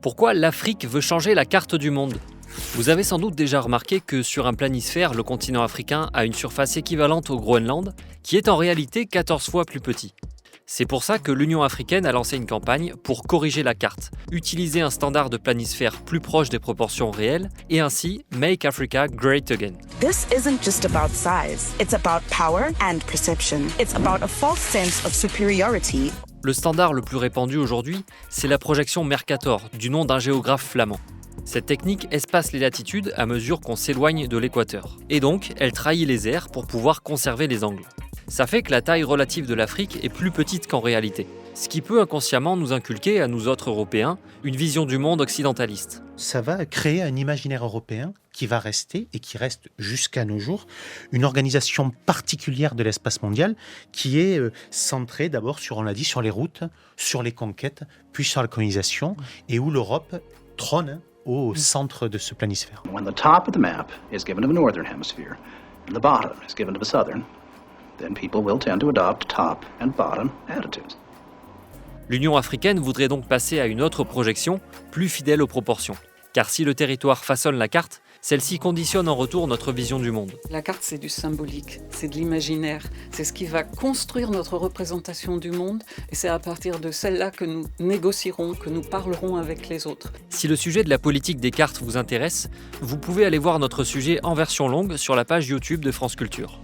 Pourquoi l'Afrique veut changer la carte du monde? Vous avez sans doute déjà remarqué que sur un planisphère, le continent africain a une surface équivalente au Groenland, qui est en réalité 14 fois plus petit. C'est pour ça que l'Union africaine a lancé une campagne pour corriger la carte, utiliser un standard de planisphère plus proche des proportions réelles et ainsi Make Africa Great Again. This isn't just about size, it's about power and perception. It's about a false sense of superiority. Le standard le plus répandu aujourd'hui, c'est la projection Mercator, du nom d'un géographe flamand. Cette technique espace les latitudes à mesure qu'on s'éloigne de l'équateur. Et donc, elle trahit les airs pour pouvoir conserver les angles. Ça fait que la taille relative de l'Afrique est plus petite qu'en réalité. Ce qui peut inconsciemment nous inculquer, à nous autres Européens, une vision du monde occidentaliste. Ça va créer un imaginaire européen qui va rester, et qui reste jusqu'à nos jours, une organisation particulière de l'espace mondial qui est centrée d'abord sur, on l'a dit, sur les routes, sur les conquêtes, puis sur la colonisation, et où l'Europe trône au centre de ce planisphère. When the top of the map is given to the northern hemisphere and the bottom is given to the southern, then people will tend to adopt top and bottom attitudes. L'Union africaine voudrait donc passer à une autre projection, plus fidèle aux proportions. Car si le territoire façonne la carte, celle-ci conditionne en retour notre vision du monde. La carte, c'est du symbolique, c'est de l'imaginaire, c'est ce qui va construire notre représentation du monde et c'est à partir de celle-là que nous négocierons, que nous parlerons avec les autres. Si le sujet de la politique des cartes vous intéresse, vous pouvez aller voir notre sujet en version longue sur la page YouTube de France Culture.